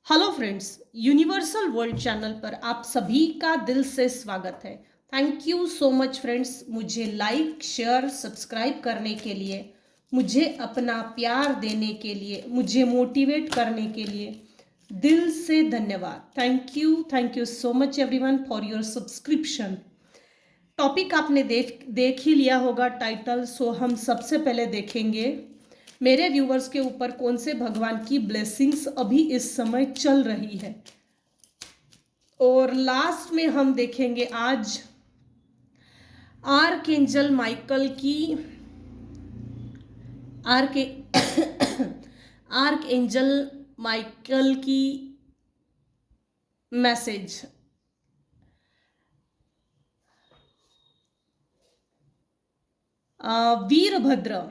Hello friends, universal world channel पर आप सभी का दिल से स्वागत है। Thank you so much friends, मुझे लाइक शेयर सब्सक्राइब करने के लिए, मुझे अपना प्यार देने के लिए, मुझे मोटिवेट करने के लिए दिल से धन्यवाद। Thank you so much everyone for your subscription. Topic आपने देख ही लिया होगा टाइटल, सो हम सबसे पहले देखेंगे मेरे व्यूवर्स के ऊपर कौन से भगवान की ब्लेसिंग्स अभी इस समय चल रही है, और लास्ट में हम देखेंगे आज आर्कएंजल माइकल की आर्कएंजल माइकल की message. Virbhadra,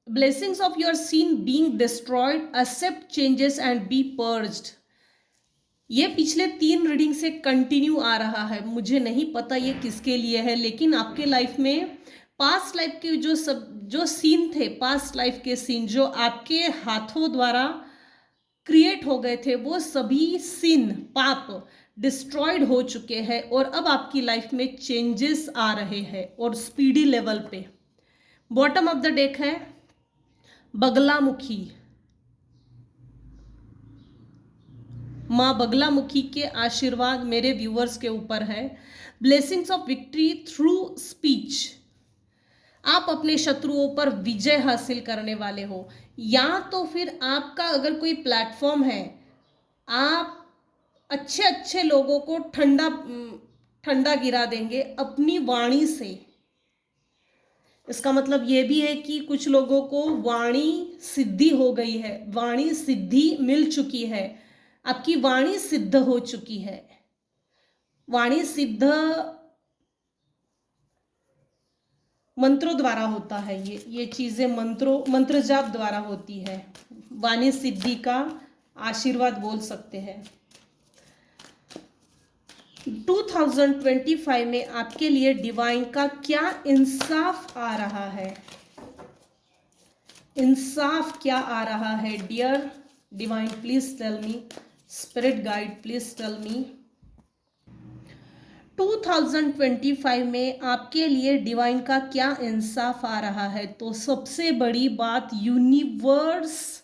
blessings of your sin being destroyed, accept changes and be purged। ये पिछले 3 रीडिंग से कंटिन्यू आ रहा है। मुझे नहीं पता ये किसके लिए है, लेकिन आपके लाइफ में पास्ट लाइफ के जो सीन थे, पास्ट लाइफ के सीन जो आपके हाथों द्वारा क्रिएट हो गए थे, वो सभी सीन पाप डिस्ट्रॉयड हो चुके हैं और अब आपकी लाइफ में चेंजेस आ रहे हैं और स्पीडी लेवल पे। बॉटम ऑफ द डेक है बगलामुखी, माँ बगलामुखी के आशीर्वाद मेरे व्यूअर्स के ऊपर है। Blessings of victory through speech, आप अपने शत्रुओं पर विजय हासिल करने वाले हो, या तो फिर आपका अगर कोई प्लेटफॉर्म है, आप अच्छे अच्छे लोगों को ठंडा गिरा देंगे अपनी वाणी से। इसका मतलब ये भी है कि कुछ लोगों को वाणी सिद्धि हो गई है, वाणी सिद्धि मिल चुकी है, आपकी वाणी सिद्ध हो चुकी है। वाणी सिद्ध मंत्रों द्वारा होता है, ये चीजें मंत्र जाप द्वारा होती है। वाणी सिद्धि का आशीर्वाद बोल सकते हैं। 2025 में आपके लिए डिवाइन का क्या इंसाफ आ रहा है? इंसाफ क्या आ रहा है dear divine? Please tell me, spirit guide please tell me. 2025 में आपके लिए डिवाइन का क्या इंसाफ आ रहा है? तो सबसे बड़ी बात, यूनिवर्स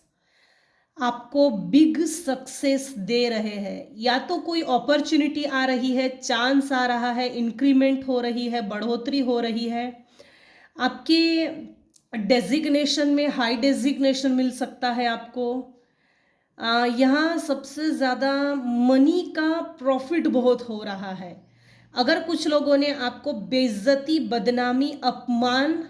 आपको बिग सक्सेस दे रहे हैं। या तो कोई अपॉर्चुनिटी आ रही है, चांस आ रहा है, इंक्रीमेंट हो रही है, बढ़ोतरी हो रही है, आपके डेजिग्नेशन में हाई डेजिग्नेशन मिल सकता है आपको। यहाँ सबसे ज़्यादा मनी का प्रॉफिट बहुत हो रहा है। अगर कुछ लोगों ने आपको बेइज्जती, बदनामी, अपमान,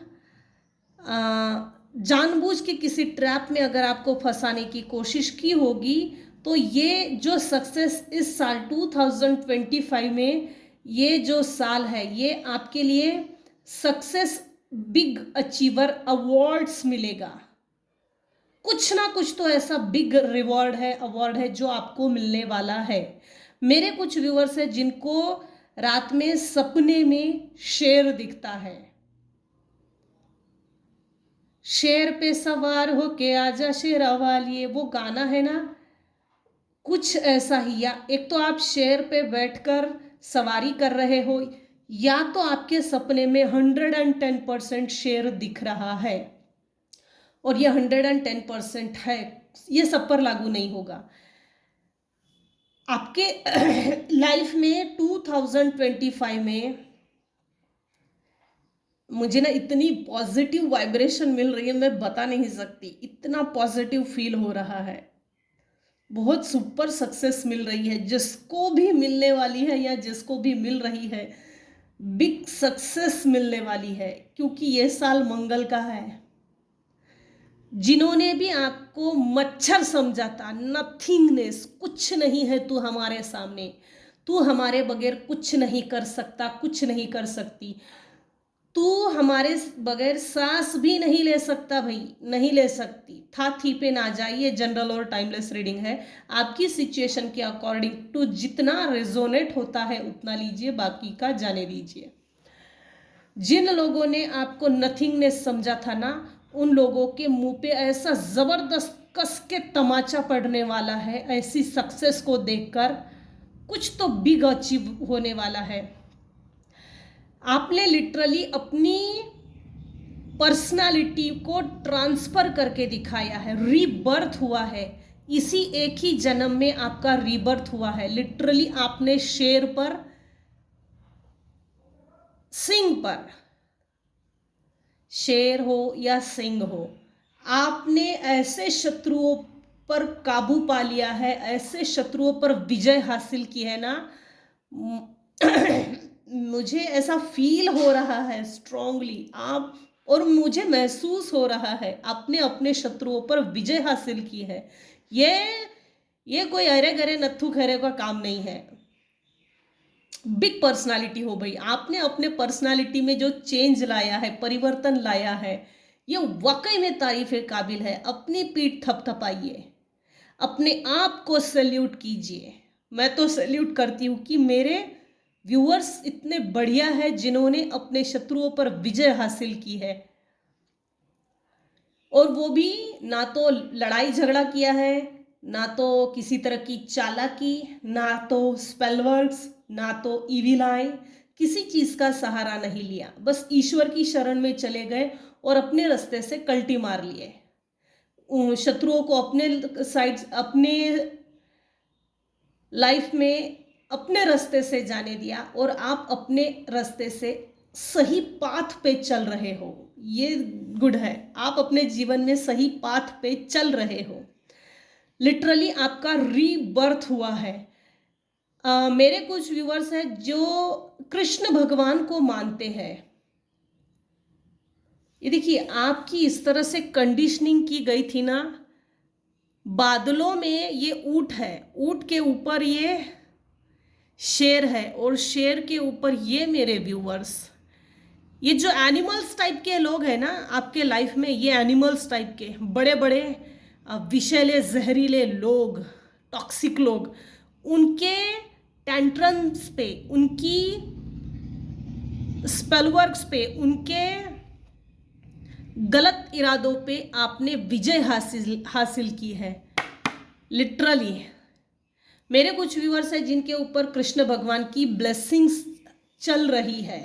जानबूझ के किसी ट्रैप में अगर आपको फंसाने की कोशिश की होगी, तो ये जो सक्सेस इस साल 2025 में, ये जो साल है, ये आपके लिए सक्सेस बिग अचीवर अवार्ड्स मिलेगा। कुछ ना कुछ तो ऐसा बिग रिवॉर्ड है, अवार्ड है जो आपको मिलने वाला है। मेरे कुछ व्यूअर्स हैं जिनको रात में सपने में शेर दिखता है। शेर पे सवार होके आजा शेरा वालिए, वो गाना है ना, कुछ ऐसा ही। या एक तो आप शेर पे बैठकर सवारी कर रहे हो, या तो आपके सपने में 110% शेर दिख रहा है, और ये 110% है, ये सब पर लागू नहीं होगा। आपके लाइफ में 2025 में मुझे ना इतनी पॉजिटिव वाइब्रेशन मिल रही है, मैं बता नहीं सकती, इतना पॉजिटिव फील हो रहा है। बहुत सुपर सक्सेस मिल रही है, जिसको भी मिलने वाली है या जिसको भी मिल रही है, बिग सक्सेस मिलने वाली है, क्योंकि ये साल मंगल का है। जिन्होंने भी आपको मच्छर समझा था, नथिंगनेस, कुछ नहीं है तू हमारे सामने, तू हमारे बगैर कुछ नहीं कर सकता, कुछ नहीं कर सकती, तू हमारे बगैर सांस भी नहीं ले सकता भाई, नहीं ले सकती, था थी पे ना जाइए। जनरल और टाइमलेस रीडिंग है, आपकी सिचुएशन के अकॉर्डिंग टू जितना रेजोनेट होता है उतना लीजिए, बाकी का जाने दीजिए। जिन लोगों ने आपको नथिंगनेस समझा था ना, उन लोगों के मुंह पे ऐसा जबरदस्त कस के तमाचा पड़ने वाला है ऐसी सक्सेस को देखकर। कुछ तो बिग अचीव होने वाला है। आपने लिटरली अपनी पर्सनालिटी को ट्रांसफर करके दिखाया है, रीबर्थ हुआ है। इसी एक ही जन्म में आपका रीबर्थ हुआ है। लिटरली आपने शेर पर, सिंह पर, शेर हो या सिंह हो, आपने ऐसे शत्रुओं पर काबू पा लिया है, ऐसे शत्रुओं पर विजय हासिल की है ना। मुझे ऐसा फील हो रहा है स्ट्रांगली आप, और मुझे महसूस हो रहा है आपने अपने शत्रुओं पर विजय हासिल की है। ये कोई अरे गरे नत्थु खरे का काम नहीं है। बिग पर्सनालिटी हो भाई, आपने अपने पर्सनालिटी में जो चेंज लाया है, परिवर्तन लाया है, ये वाकई में तारीफ के काबिल है। अपनी पीठ थपथपाइए, अपने आप को सैल्यूट कीजिए। मैं तो सैल्यूट करती हूँ कि मेरे व्यूअर्स इतने बढ़िया है जिन्होंने अपने शत्रुओं पर विजय हासिल की है, और वो भी ना तो लड़ाई झगड़ा किया है, ना तो किसी तरह की चालाकी, ना तो स्पेल वर्क्स, ना तो इविल आई, किसी चीज का सहारा नहीं लिया। बस ईश्वर की शरण में चले गए और अपने रास्ते से कल्टी मार लिए। शत्रुओं को अपने साइड, अपने लाइफ में अपने रास्ते से जाने दिया, और आप अपने रास्ते से सही पाथ पे चल रहे हो। ये गुड है, आप अपने जीवन में सही पाथ पे चल रहे हो। लिटरली आपका रीबर्थ हुआ है। मेरे कुछ व्यूअर्स हैं जो कृष्ण भगवान को मानते हैं। ये देखिए, आपकी इस तरह से कंडीशनिंग की गई थी ना। बादलों में ये ऊंट है, ऊंट के ऊपर ये शेर है, और शेर के ऊपर ये मेरे व्यूअर्स। ये जो एनिमल्स टाइप के लोग हैं ना आपके लाइफ में, ये एनिमल्स टाइप के बड़े बड़े विषैले जहरीले लोग, टॉक्सिक लोग, उनके टेंट्रम्स पे, उनकी स्पेलवर्क्स पे, उनके गलत इरादों पे आपने विजय हासिल की है। लिटरली मेरे कुछ व्यूअर्स हैं जिनके ऊपर कृष्ण भगवान की ब्लेसिंग्स चल रही है।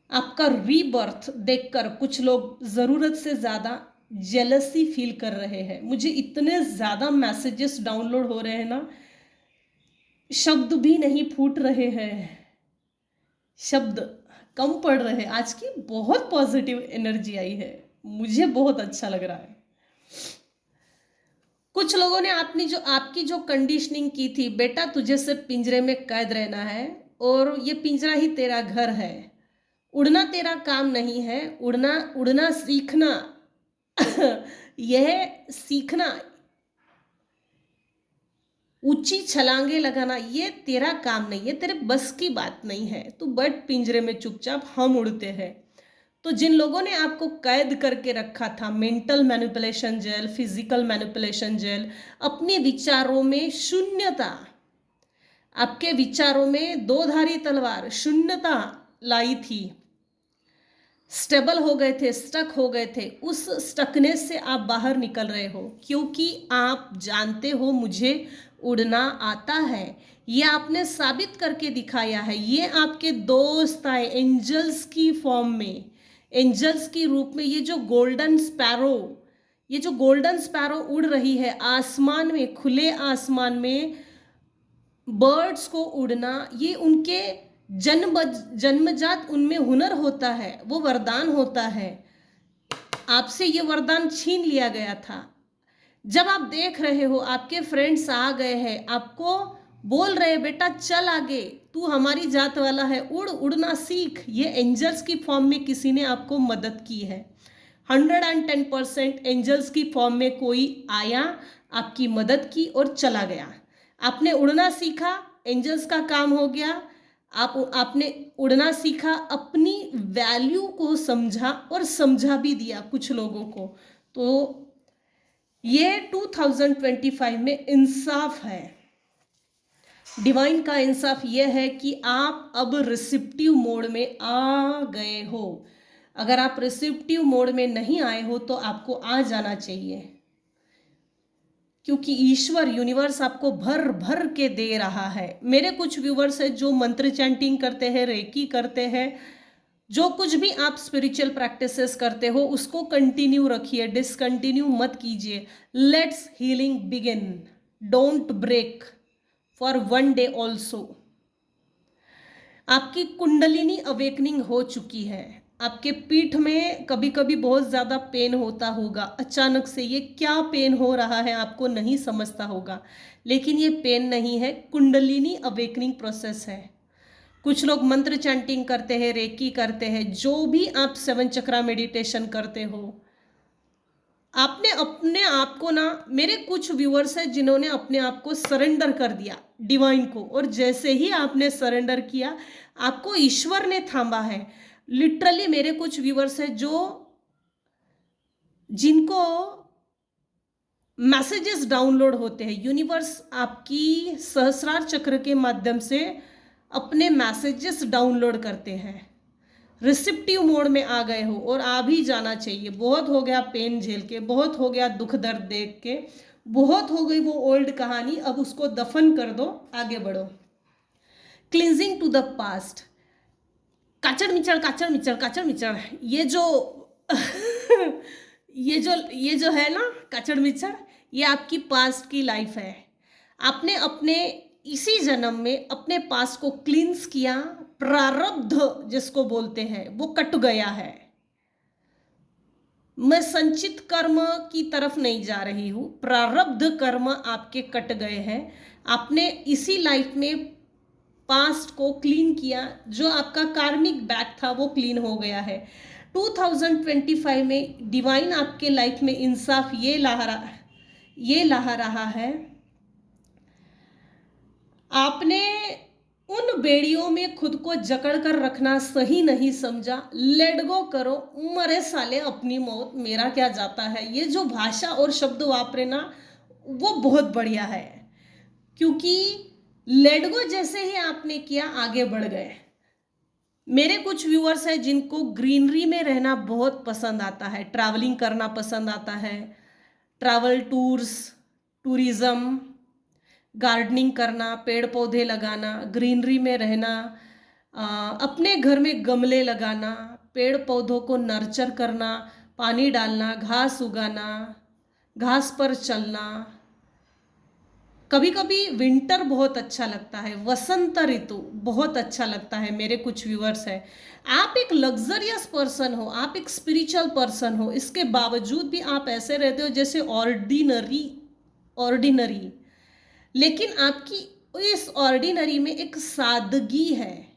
आपका रीबर्थ देखकर कुछ लोग जरूरत से ज्यादा जेलसी फील कर रहे हैं। मुझे इतने ज्यादा मैसेजेस डाउनलोड हो रहे हैं ना, शब्द भी नहीं फूट रहे हैं, शब्द कम पड़ रहे हैं। आज की बहुत पॉजिटिव एनर्जी आई है, मुझे बहुत अच्छा लग रहा है। कुछ लोगों ने आपकी जो कंडीशनिंग की थी, बेटा तुझे सिर्फ पिंजरे में कैद रहना है, और ये पिंजरा ही तेरा घर है, उड़ना तेरा काम नहीं है, उड़ना सीखना यह सीखना, ऊंची छलांगे लगाना, ये तेरा काम नहीं है, तेरे बस की बात नहीं है, तू बैठ पिंजरे में चुपचाप, हम उड़ते हैं। तो जिन लोगों ने आपको कैद करके रखा था, mental manipulation jail, physical manipulation jail, अपने विचारों में शून्यता, आपके विचारों में दो धारी तलवार शून्यता लाई थी, स्टेबल हो गए थे, स्टक हो गए थे, उस स्टकनेस से आप बाहर निकल रहे हो, क्योंकि आप जानते हो मुझे उड़ना आता है। ये आपने साबित करके दिखाया है। ये आपके दोस्त आए एंजल्स की फॉर्म में, एंजल्स की रूप में। ये जो गोल्डन स्पैरो उड़ रही है आसमान में, खुले आसमान में, बर्ड्स को उड़ना, ये उनके जन्मजात उनमें हुनर होता है, वो वरदान होता है। आपसे ये वरदान छीन लिया गया था। जब आप देख रहे हो आपके फ्रेंड्स आ गए हैं, आपको बोल रहे बेटा चल आगे, तू हमारी जात वाला है, उड़ना सीख, ये एंजल्स की फॉर्म में किसी ने आपको मदद की है। 110% एंजल्स की फॉर्म में कोई आया, आपकी मदद की और चला गया। आपने उड़ना सीखा, एंजल्स का काम हो गया। आपने उड़ना सीखा, अपनी वैल्यू को समझा, और समझा भी दिया कुछ लोगों को। तो ये 2025 में इंसाफ है, डिवाइन का इंसाफ यह है कि आप अब रिसिप्टिव मोड में आ गए हो। अगर आप रिसेप्टिव मोड में नहीं आए हो तो आपको आ जाना चाहिए, क्योंकि ईश्वर यूनिवर्स आपको भर भर के दे रहा है। मेरे कुछ व्यूवर्स हैं जो मंत्र चैंटिंग करते हैं, रेकी करते हैं, जो कुछ भी आप स्पिरिचुअल प्रैक्टिसेस करते हो उसको कंटिन्यू रखिए, डिसकंटिन्यू मत कीजिए। Let's healing begin, don't break for one day also. आपकी कुंडलिनी अवेकनिंग हो चुकी है। आपके पीठ में कभी कभी बहुत ज़्यादा पेन होता होगा, अचानक से ये क्या पेन हो रहा है आपको नहीं समझता होगा, लेकिन ये पेन नहीं है, कुंडलिनी अवेकनिंग प्रोसेस है। कुछ लोग मंत्र चैंटिंग करते हैं, रेकी करते हैं, जो भी आप 7 चक्रा मेडिटेशन करते हो, आपने अपने आप को ना, मेरे कुछ व्यूअर्स हैं जिन्होंने अपने आप को सरेंडर कर दिया डिवाइन को, और जैसे ही आपने सरेंडर किया आपको ईश्वर ने थामा है। लिटरली मेरे कुछ व्यूअर्स हैं जो जिनको मैसेजेस डाउनलोड होते हैं, यूनिवर्स आपकी सहस्रार चक्र के माध्यम से अपने मैसेजेस डाउनलोड करते हैं। रिसेप्टिव मोड में आ गए हो और आ भी जाना चाहिए। बहुत हो गया पेन झेल के, बहुत हो गया दुख दर्द देख के, बहुत हो गई वो ओल्ड कहानी, अब उसको दफन कर दो, आगे बढ़ो। क्लिंजिंग टू द पास्ट, काचड़ मिचड़ काचड़ मिचड़ काचड़ मिचड़, ये जो ये जो है ना काचड़ मिचड़, ये आपकी पास्ट की लाइफ है। आपने अपने इसी जन्म में अपने पास्ट को क्लींस किया, प्रारब्ध जिसको बोलते हैं वो कट गया है। मैं संचित कर्म की तरफ नहीं जा रही हूं, प्रारब्ध कर्म आपके कट गए हैं। आपने इसी लाइफ में पास्ट को क्लीन किया, जो आपका कार्मिक बैग था वो क्लीन हो गया है। 2025 में डिवाइन आपके लाइफ में इंसाफ ये ला रहा है। आपने उन बेड़ियों में खुद को जकड़ कर रखना सही नहीं समझा, लेट गो करो, मरे साले अपनी मौत मेरा क्या जाता है। ये जो भाषा और शब्द वापरे ना वो बहुत बढ़िया है, क्योंकि लेट गो जैसे ही आपने किया आगे बढ़ गए। मेरे कुछ व्यूअर्स हैं जिनको ग्रीनरी में रहना बहुत पसंद आता है, ट्रैवलिंग करना पसंद आता है, ट्रैवल टूर्स, टूरिज्म, गार्डनिंग करना, पेड़ पौधे लगाना, ग्रीनरी में रहना, अपने घर में गमले लगाना, पेड़ पौधों को नर्चर करना, पानी डालना, घास उगाना, घास पर चलना। कभी कभी विंटर बहुत अच्छा लगता है, वसंत ऋतु बहुत अच्छा लगता है। मेरे कुछ व्यूअर्स हैं, आप एक लग्जरियस पर्सन हो, आप एक स्पिरिचुअल पर्सन हो, इसके बावजूद भी आप ऐसे रहते हो जैसे ऑर्डिनरी, लेकिन आपकी इस ऑर्डिनरी में एक सादगी है।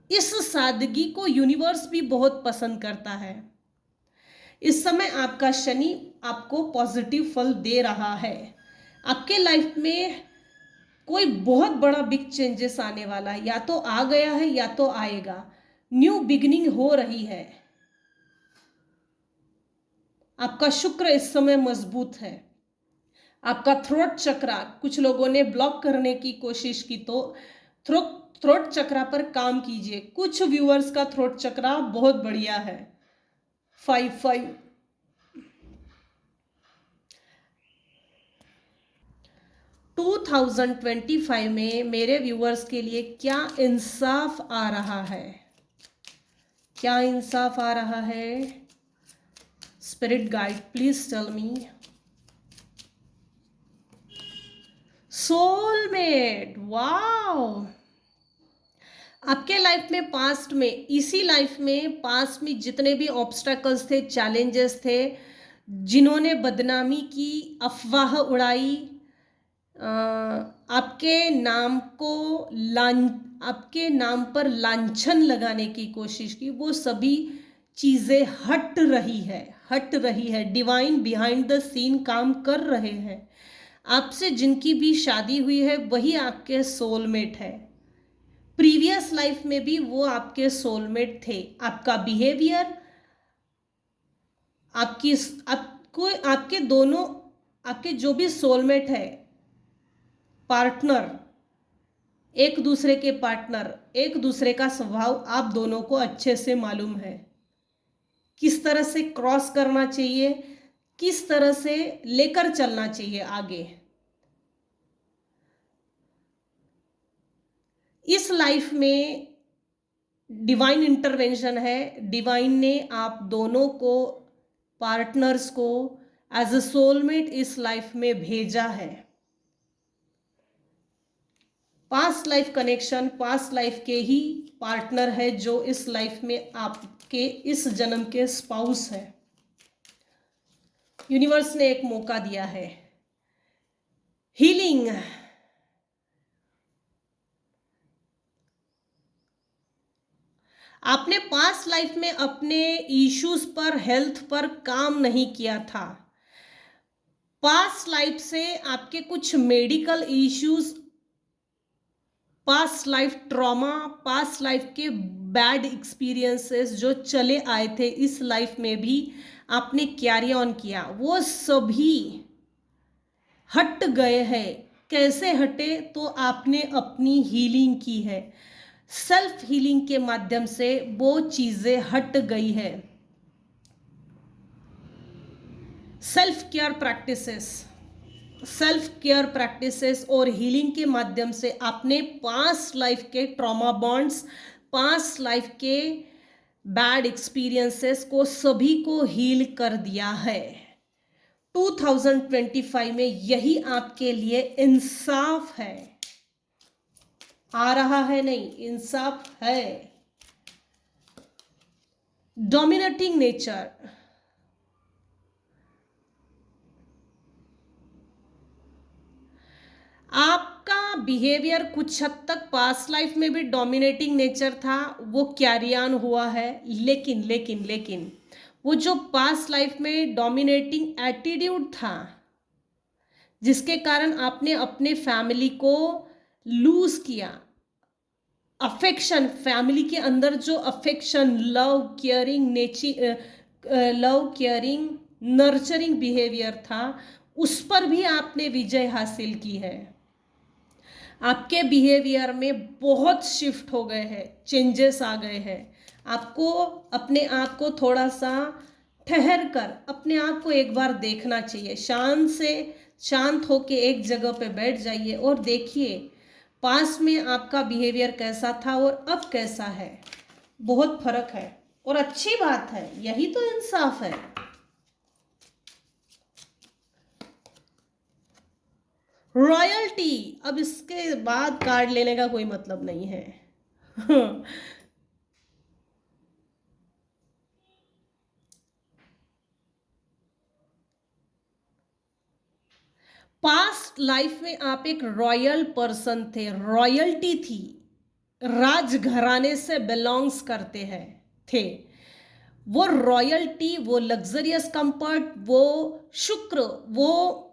इस सादगी को यूनिवर्स भी बहुत पसंद करता है। इस समय आपका शनि आपको पॉजिटिव फल दे रहा है। आपके लाइफ में कोई बहुत बड़ा बिग चेंजेस आने वाला है, या तो आ गया है या तो आएगा। न्यू बिगिनिंग हो रही है। आपका शुक्र इस समय मजबूत है। आपका थ्रोट चक्रा कुछ लोगों ने ब्लॉक करने की कोशिश की, तो थ्रोट चक्रा पर काम कीजिए। कुछ व्यूअर्स का थ्रोट चक्रा बहुत बढ़िया है। 5 2025 में मेरे व्यूअर्स के लिए क्या इंसाफ आ रहा है? क्या इंसाफ आ रहा है? Spirit guide please tell me. Soulmate, wow! आपके लाइफ में पास्ट में, इसी लाइफ में पास्ट में जितने भी ऑब्स्टेकल्स थे, चैलेंजेस थे, जिन्होंने बदनामी की, अफवाह उड़ाई, आपके नाम पर लांछन लगाने की कोशिश की, वो सभी चीज़ें हट रही है। डिवाइन बिहाइंड द सीन काम कर रहे हैं। आपसे जिनकी भी शादी हुई है वही आपके सोलमेट है। प्रीवियस लाइफ में भी वो आपके सोलमेट थे। आपका बिहेवियर, आपके जो भी सोलमेट है, पार्टनर, एक दूसरे का स्वभाव आप दोनों को अच्छे से मालूम है। किस तरह से क्रॉस करना चाहिए, किस तरह से लेकर चलना चाहिए आगे। इस लाइफ में डिवाइन इंटरवेंशन है। डिवाइन ने आप दोनों को, पार्टनर्स को, एज अ सोलमेट इस लाइफ में भेजा है। Past life connection, past life के ही पार्टनर है जो इस लाइफ में आपके इस जन्म के स्पाउस है। यूनिवर्स ने एक मौका दिया है हीलिंग। आपने पास्ट लाइफ में अपने इश्यूज पर, हेल्थ पर काम नहीं किया था। पास्ट लाइफ से आपके कुछ medical issues, past life trauma, past life के बैड एक्सपीरियंसेस जो चले आए थे इस लाइफ में भी आपने कैरी ऑन किया, वो सभी हट गए हैं। कैसे हटे? तो आपने अपनी हीलिंग की है। सेल्फ हीलिंग के माध्यम से वो चीजें हट गई है। सेल्फ केयर प्रैक्टिसेस और हीलिंग के माध्यम से आपने पास्ट लाइफ के ट्रॉमा बॉन्ड्स, पास्ट लाइफ के बैड एक्सपीरियंसेस को सभी को हील कर दिया है। 2025 में यही आपके लिए इंसाफ है। आ रहा है नहीं, इंसाफ है। डोमिनेटिंग नेचर, आपका बिहेवियर कुछ हद तक पास्ट लाइफ में भी डोमिनेटिंग नेचर था, वो कैरी ऑन हुआ है। लेकिन वो जो पास्ट लाइफ में डोमिनेटिंग एटीट्यूड था, जिसके कारण आपने अपने फैमिली को लूज किया, अफेक्शन, फैमिली के अंदर जो affection, love caring nurturing behaviour था, उस पर भी आपने विजय हासिल की है। आपके बिहेवियर में बहुत शिफ्ट हो गए हैं, चेंजेस आ गए हैं। आपको अपने आप को थोड़ा सा ठहर कर अपने आप को एक बार देखना चाहिए। शांत होके एक जगह पे बैठ जाइए और देखिए पास्ट में आपका बिहेवियर कैसा था और अब कैसा है। बहुत फर्क है और अच्छी बात है, यही तो इंसाफ है। रॉयल्टी, अब इसके बाद कार्ड लेने का कोई मतलब नहीं है। पास्ट लाइफ में आप एक रॉयल पर्सन थे, रॉयल्टी थी, राजघराने से बिलोंग्स करते हैं थे। वो रॉयल्टी, वो लग्जरियस कंफर्ट, वो शुक्र, वो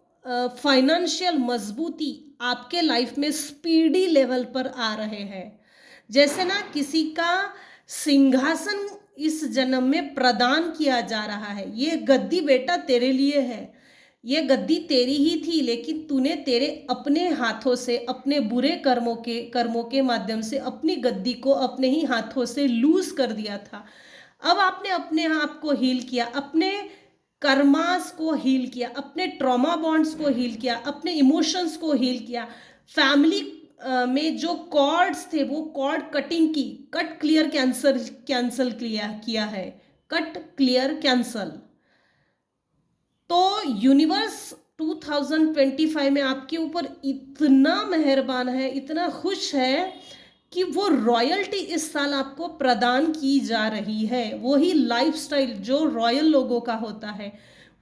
फाइनेंशियल मजबूती आपके लाइफ में स्पीडी लेवल पर आ रहे हैं। जैसे ना किसी का सिंहासन इस जन्म में प्रदान किया जा रहा है। ये गद्दी बेटा तेरे लिए है, ये गद्दी तेरी ही थी, लेकिन तूने तेरे अपने हाथों से, अपने बुरे कर्मों के माध्यम से अपनी गद्दी को अपने ही हाथों से लूज कर दिया था। अब आपने अपने आप को हील किया, अपने कर्मास को हील किया, अपने ट्रॉमा बॉन्ड्स को हील किया, अपने इमोशंस को हील किया। फैमिली में जो कॉर्ड्स थे वो कॉर्ड कटिंग की, कट क्लियर कैंसल किया है, कट क्लियर कैंसल। तो यूनिवर्स 2025 में आपके ऊपर इतना मेहरबान है, इतना खुश है कि वो रॉयल्टी इस साल आपको प्रदान की जा रही है। वही लाइफस्टाइल जो रॉयल लोगों का होता है,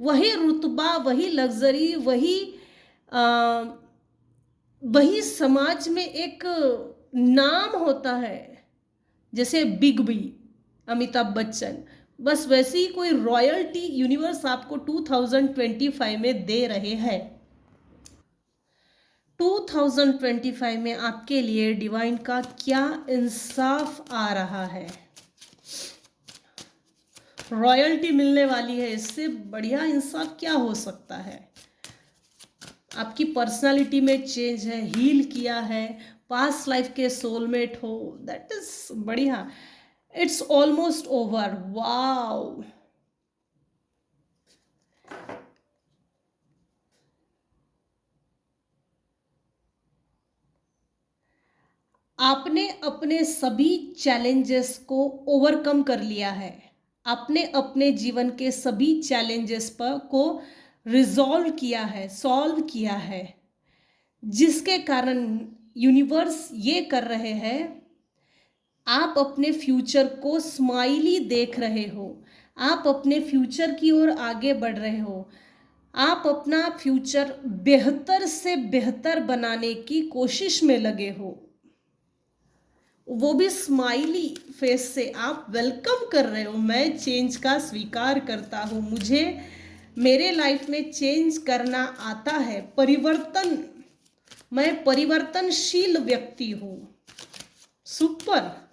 वही रुतबा, वही लग्जरी, वही समाज में एक नाम होता है, जैसे बिग बी, अमिताभ बच्चन, बस वैसी ही कोई रॉयल्टी यूनिवर्स आपको 2025 में दे रहे हैं। 2025 में आपके लिए डिवाइन का क्या इंसाफ आ रहा है। रॉयल्टी मिलने वाली है, इससे बढ़िया इंसाफ क्या हो सकता है। आपकी पर्सनालिटी में चेंज है, हील किया है, पास्ट लाइफ के सोलमेट हो, दैट इज बढ़िया। It's almost over. वाओ, आपने अपने सभी चैलेंजेस को ओवरकम कर लिया है। आपने अपने जीवन के सभी चैलेंजेस पर को रिजॉल्व किया है, सॉल्व किया है, जिसके कारण यूनिवर्स ये कर रहे हैं, आप अपने फ्यूचर को स्माइली देख रहे हो, आप अपने फ्यूचर की ओर आगे बढ़ रहे हो, आप अपना फ्यूचर बेहतर से बेहतर बनाने की कोशिश में लगे हो, वो भी स्माइली फेस से आप वेलकम कर रहे हो। मैं चेंज का स्वीकार करता हूँ, मुझे मेरे लाइफ में चेंज करना आता है, मैं परिवर्तनशील व्यक्ति हूँ। सुपर।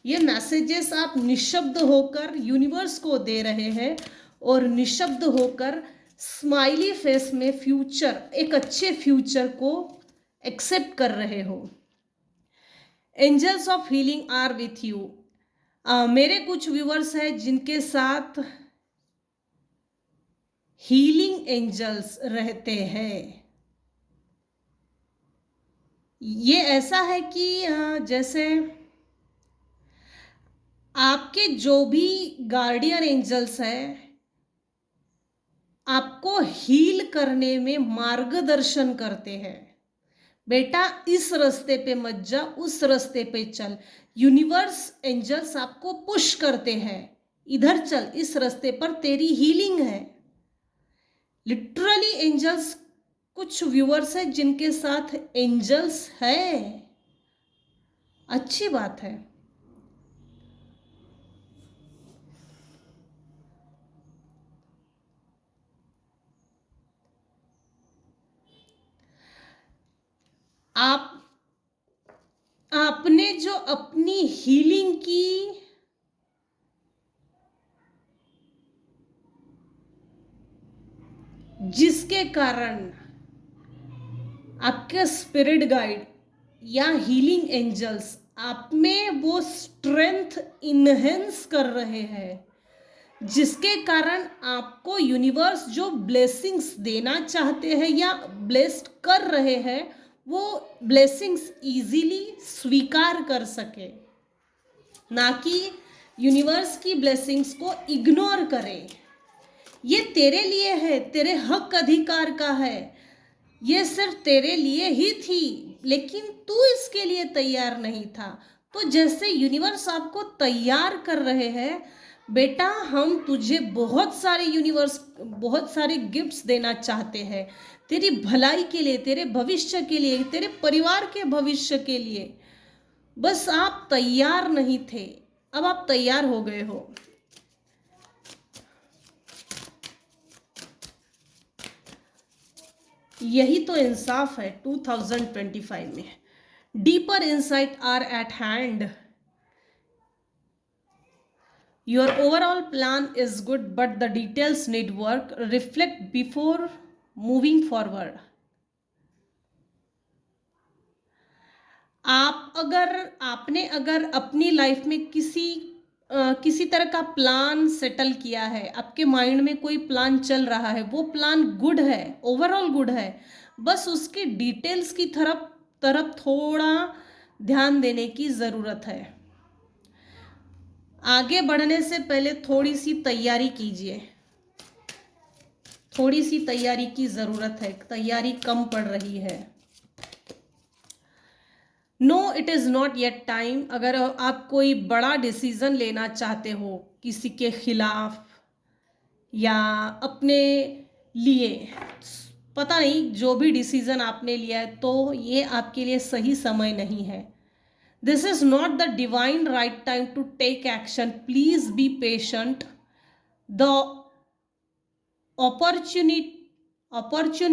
ये मैसेजेस आप निशब्द होकर यूनिवर्स को दे रहे हैं और निशब्द होकर स्माइली फेस में फ्यूचर, एक अच्छे फ्यूचर को एक्सेप्ट कर रहे हो। Angels of healing are with you. मेरे कुछ व्यूअर्स हैं जिनके साथ हीलिंग एंजल्स रहते हैं। ये ऐसा है कि जैसे आपके जो भी गार्डियन एंजल्स हैं, आपको हील करने में मार्गदर्शन करते हैं। बेटा इस रास्ते पे मत जा, उस रास्ते पे चल। यूनिवर्स एंजल्स आपको पुश करते हैं, इधर चल, इस रास्ते पर तेरी हीलिंग है। लिटरली एंजल्स, कुछ व्यूअर्स हैं जिनके साथ एंजल्स है, अच्छी बात है। आपने जो अपनी हीलिंग की जिसके कारण आपके स्पिरिट गाइड या हीलिंग एंजल्स आप में वो स्ट्रेंथ इनहेंस कर रहे हैं, जिसके कारण आपको यूनिवर्स जो ब्लेसिंग्स देना चाहते हैं या ब्लेस्ड कर रहे हैं, वो ब्लेसिंग्स इजीली स्वीकार कर सके, ना कि यूनिवर्स की ब्लेसिंग्स को इग्नोर करें। ये तेरे लिए है, तेरे हक अधिकार का है, ये सिर्फ तेरे लिए ही थी, लेकिन तू इसके लिए तैयार नहीं था। तो जैसे यूनिवर्स आपको तैयार कर रहे हैं, बेटा हम तुझे बहुत सारे गिफ्ट्स देना चाहते हैं, तेरी भलाई के लिए, तेरे भविष्य के लिए, तेरे परिवार के भविष्य के लिए। बस आप तैयार नहीं थे, अब आप तैयार हो गए हो। यही तो इंसाफ है 2025 में। Deeper insight are at hand. Your overall plan is good but the details need work. Reflect before moving forward. आपने अगर अपनी लाइफ में किसी तरह का प्लान सेटल किया है, आपके माइंड में कोई प्लान चल रहा है, वो प्लान गुड है, ओवरऑल गुड है, बस उसकी डिटेल्स की तरफ थोड़ा ध्यान देने की ज़रूरत है। आगे बढ़ने से पहले थोड़ी सी तैयारी कीजिए, थोड़ी सी तैयारी की ज़रूरत है, तैयारी कम पड़ रही है। No it is not yet time. अगर आप कोई बड़ा डिसीज़न लेना चाहते हो किसी के खिलाफ या अपने लिए, पता नहीं, जो भी डिसीज़न आपने लिया है, तो ये आपके लिए सही समय नहीं है। This is not the divine right time to take action. Please be patient. The opportune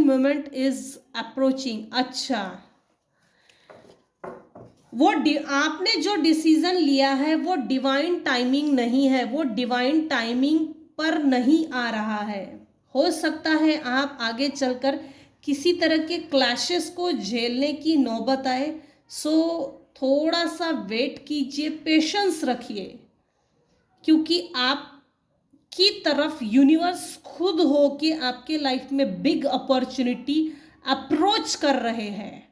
moment is approaching। अच्छा, आपने जो डिसीजन लिया है वो डिवाइन टाइमिंग नहीं है, वो डिवाइन टाइमिंग पर नहीं आ रहा है। हो सकता है आप आगे चलकर किसी तरह के क्लैशेस को झेलने की नौबत आए, सो थोड़ा सा वेट कीजिए, पेशेंस रखिए, क्योंकि आपकी तरफ यूनिवर्स खुद हो के आपके लाइफ में बिग अपॉर्चुनिटी अप्रोच कर रहे हैं।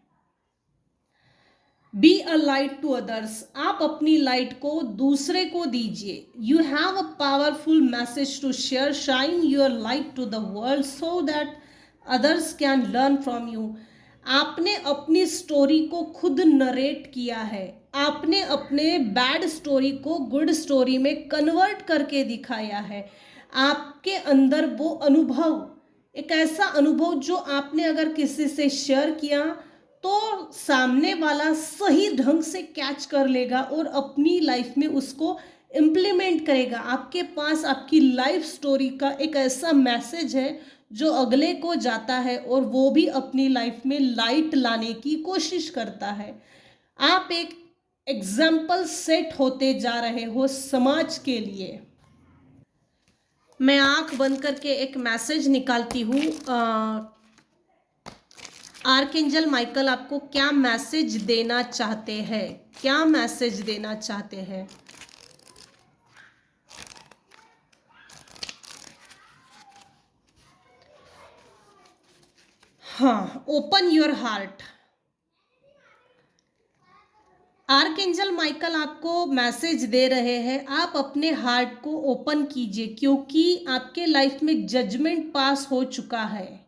Be a light to others, आप अपनी लाइट को दूसरे को दीजिए. You have a powerful message to share, shine your light to the world so that others can learn from you. आपने अपनी स्टोरी को खुद नरेट किया है, आपने अपने बैड स्टोरी को गुड स्टोरी में कन्वर्ट करके दिखाया है. आपके अंदर वो अनुभव, एक ऐसा अनुभव जो आपने अगर किसी से शेयर किया तो सामने वाला सही ढंग से कैच कर लेगा और अपनी लाइफ में उसको इम्प्लीमेंट करेगा. आपके पास आपकी लाइफ स्टोरी का एक ऐसा मैसेज है जो अगले को जाता है और वो भी अपनी लाइफ में लाइट लाने की कोशिश करता है. आप एक एग्जाम्पल सेट होते जा रहे हो समाज के लिए. मैं आंख बंद करके एक मैसेज निकालती हूँ. आर्कएंजल माइकल आपको क्या मैसेज देना चाहते हैं, क्या मैसेज देना चाहते हैं? हाँ, open your heart. Archangel Michael आपको मैसेज दे रहे हैं, आप अपने हार्ट को ओपन कीजिए क्योंकि आपके लाइफ में जजमेंट पास हो चुका है.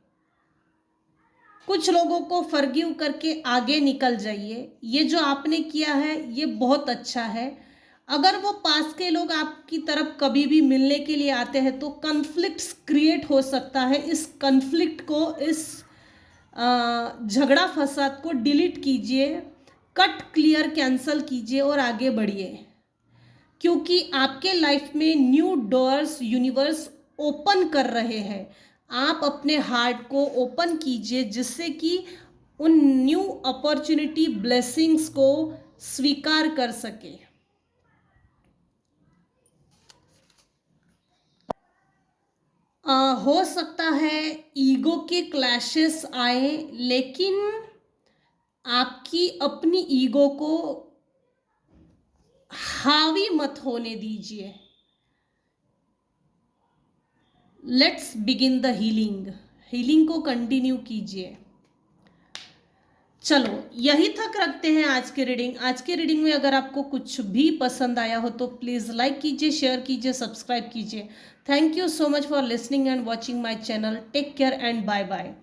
कुछ लोगों को फॉरगिव करके आगे निकल जाइए. ये जो आपने किया है ये बहुत अच्छा है. अगर वो पास के लोग आपकी तरफ कभी भी मिलने के लिए आते हैं तो कन्फ्लिक्ट्स क्रिएट हो सकता है. इस कन्फ्लिक्ट को, इस झगड़ा फसाद को डिलीट कीजिए, कट क्लियर कैंसल कीजिए और आगे बढ़िए क्योंकि आपके लाइफ में न्यू डोर्स यूनिवर्स ओपन कर रहे हैं. आप अपने हार्ट को ओपन कीजिए जिससे कि उन न्यू अपॉर्चुनिटी ब्लेसिंग्स को स्वीकार कर सके. हो सकता है ईगो के क्लैशेस आए लेकिन आपकी अपनी ईगो को हावी मत होने दीजिए. Let's begin the healing. Healing को कंटिन्यू कीजिए. चलो यही तक रखते हैं आज की रीडिंग. आज की रीडिंग में अगर आपको कुछ भी पसंद आया हो तो प्लीज़ लाइक कीजिए, शेयर कीजिए, सब्सक्राइब कीजिए. Thank you so much for listening and watching my channel. Take care and bye bye.